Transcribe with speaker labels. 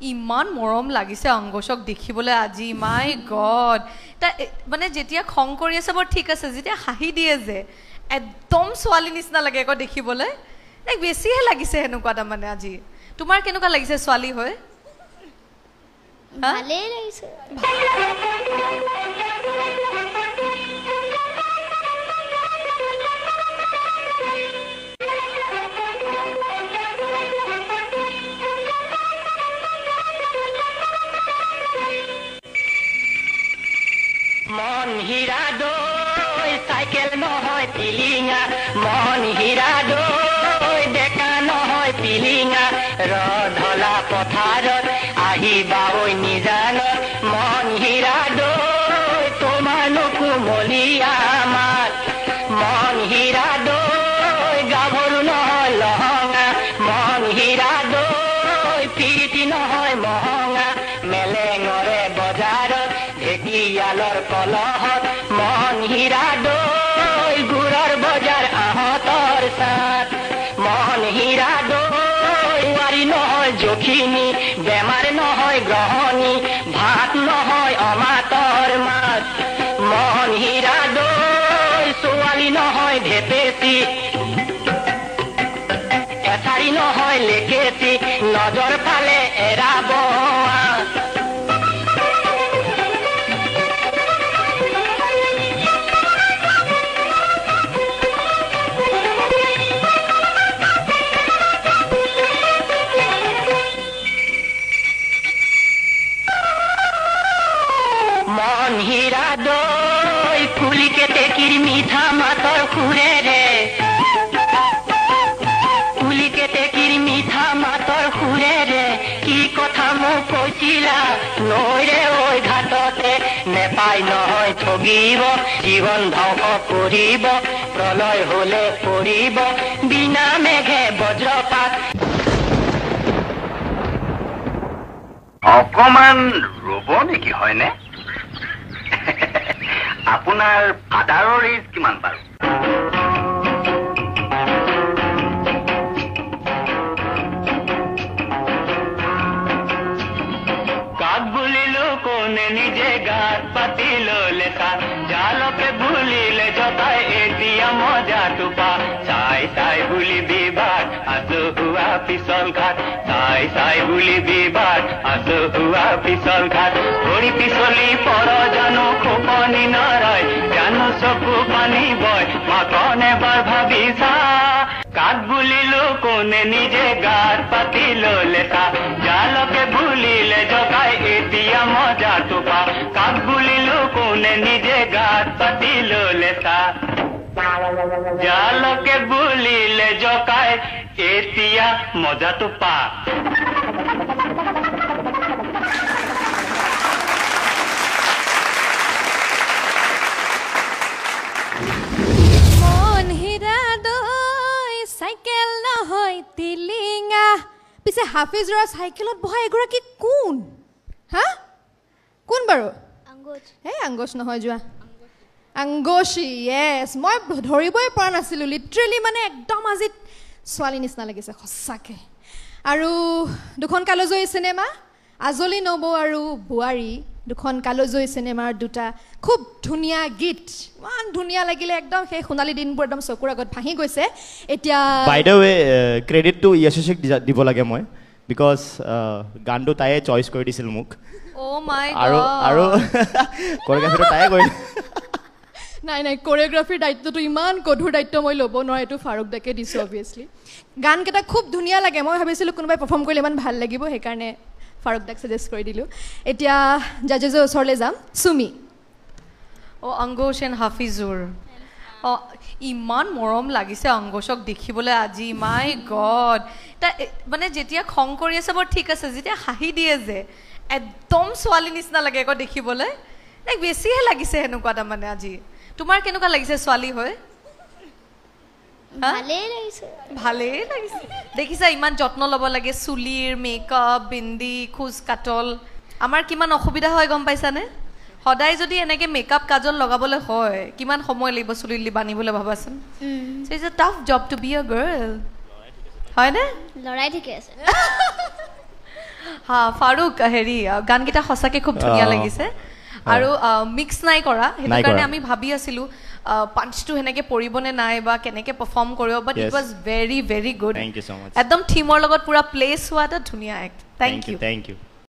Speaker 1: ইমান মৰম লাগিছে অংগশক দেখিবলৈ আজি মাই গড মানে যেতিয়া খং কৰি আছে বৰ ঠিক আছে যেতিয়া হাঁহি দিয়ে যে একদম ছোৱালী নিচিনা লাগে আকৌ দেখিবলৈ বেছিহে লাগিছে হেনেকুৱা তাৰমানে আজি তোমাৰ কেনেকুৱা লাগিছে ছোৱালী হৈ
Speaker 2: ভালেই লাগিছে
Speaker 3: মন হীৰা দৈ চাইকেল নহয় পিলিঙা মন হীৰা দৈ ডেকা নহয় পিলিঙা ৰধলা পথাৰত আহিবা ঐ নিজানত মন হীৰা দৈ তোমাৰনো কুমলীয়া মাত মন হীৰা দৈ গাভৰু নহয় লহঙা মন হীৰা দৈ পিৰিতি নহয় মহঙা মেলেঙৰে বজাৰত ঢেকিয়ালৰ কলহত মন হীৰা দৈ গুৰৰ বজাৰ আহঁতৰ চাত মন হীৰা দৈ ৱাৰী নহয় জখিনী বেমাৰ নহয় গ্ৰহণী ভাত নহয় অমাতৰ মাত মন হীৰা দৈ ছোৱালী নহয় ভেপেচি এছাৰি নহয় লেকেচি নজৰ ফালে এৰাব মন হীৰা দৈ কুলিকেতে কিৰ মিঠা মাতৰ সুৰেৰে কুলিকেতে কিৰ মিঠা মাতৰ সুৰেৰে কি কথা মোক কৈছিলা নৈৰে ঐ ঘাটতে নেপাই নহয় ঠগিব জীৱন ধ্বংস কৰিব প্ৰলয় হলে পৰিব বিনা মেঘে বজ্ৰপাত
Speaker 4: অকমান ৰ'ব নেকি হয়নে আপোনাৰ ফাদাৰৰ এজ কিমান বাৰু
Speaker 3: কাক বুলিলো কোনে নিজে গাত পাতি ললে জালকে ভুলিলে জতাই এতিয়া মজা টোপা চাই চাই বুলি বিবাদ আছো হুৱা পিছল ঘাট চাই চাই বুলি বিবাদ আছো হুৱা পিছল ঘাট ভৰি পিছলি পৰ জানো খোপনি নৰয় জানো চকু পানী বয় মাকন এবাৰ ভাবিছা কাক বুলিলো কোনে নিজে গাত পাতি ললে জালকে ভুলিলে জগাই এতিয়া মজা টোপা কাক বুলিলো কোনে নিজে গাত পাতি ললে জালকে বুলিলে জগাই এতিয়া মজা টোপা
Speaker 5: চাইকেল নহয় তিলিঙা পিছে হাফিজৰ চাইকেলত বহা এগৰাকী কোন হা কোন বাৰু আংগোচ নহয় যোৱা আংগোচি য়েছ মই ধৰিবই পৰা নাছিলোঁ লিটাৰেলি মানে একদম আজি ছোৱালী নিচিনা লাগিছে সঁচাকৈ আৰু দুখন কালজয়ী চিনেমা আজলি নবৌ আৰু বোৱাৰী দুখন কালজয়ী চিনেমাৰ দুটা খুব ধুনীয়া গীত ইমান ধুনীয়া লাগিলে একদম সেই সোণালী দিনবোৰ একদম চকুৰ আগত ভাঙি গৈছে এতিয়া
Speaker 6: বাই দ্য ৱে ক্ৰেডিটটো য়শস্বীক দিব লাগে মই বিকজ গানটো তাইয়ে চইচ কৰি দিছিল মোক আৰু কোৰিঅগ্ৰাফিটো তাইয়ে কৰিলে
Speaker 5: নাই কোৰিঅগ্ৰাফিৰ দায়িত্বটো ইমান কঠোৰ দায়িত্ব মই ল'ব নোৱাৰোঁ এইটো ফাৰুক দাকে দিছোঁ অবভিয়াছলি গানকেইটা খুব ধুনীয়া লাগে মই ভাবিছিলোঁ কোনোবাই পাৰফৰ্ম কৰিলে ইমান ভাল লাগিব সেইকাৰণে ফাৰুক দাক ছাজেষ্ট কৰি দিলোঁ এতিয়া জাজেছৰ ওচৰলৈ যাম চুমি
Speaker 1: অংগোষ এণ্ড হাফিজুৰ ইমান মৰম লাগিছে অংগোষক দেখিবলৈ আজি মাই গড মানে যেতিয়া খং কৰি আছে বৰ ঠিক আছে যেতিয়া হাঁহি দিয়ে যে একদম ছোৱালী নিচিনা লাগে আকৌ দেখিবলৈ বেছিহে লাগিছে হেনেকুৱা তাৰমানে আজি তোমাৰ কেনেকুৱা লাগিছে ছোৱালী হৈ ভালেই লাগিছে দেখিছা ইমান যত্ন ল'ব লাগে চুলিৰ মেকআপ বিন্দি খোজ কাটল আমাৰ কিমান অসুবিধা হয় গম পাইছানে সদায় যদি এনেকে মেকআপ কাজল লগাবলৈ হয় কিমান সময় লাগিব চুলি বানিবলৈ ভাবাচোন so it's a tough job to be a girl হয় না
Speaker 2: লৰাই ঠিকে আছে
Speaker 1: হা ফাৰুক হেৰি গানকেইটা সঁচাকৈ খুব ধুনীয়া লাগিছে আৰু মিক্স নাই কৰা সেইটো কাৰণে আমি ভাবি আছিলোঁ পাঞ্চটো সেনেকৈ পৰিবনে নাই বা কেনেকৈ পাৰফৰ্ম কৰিব but it was very very good
Speaker 6: Thank you so much.
Speaker 1: একদম থিমৰ লগত পুৰা প্লেচ হোৱা এটা ধুনীয়া act thank you
Speaker 6: Thank you.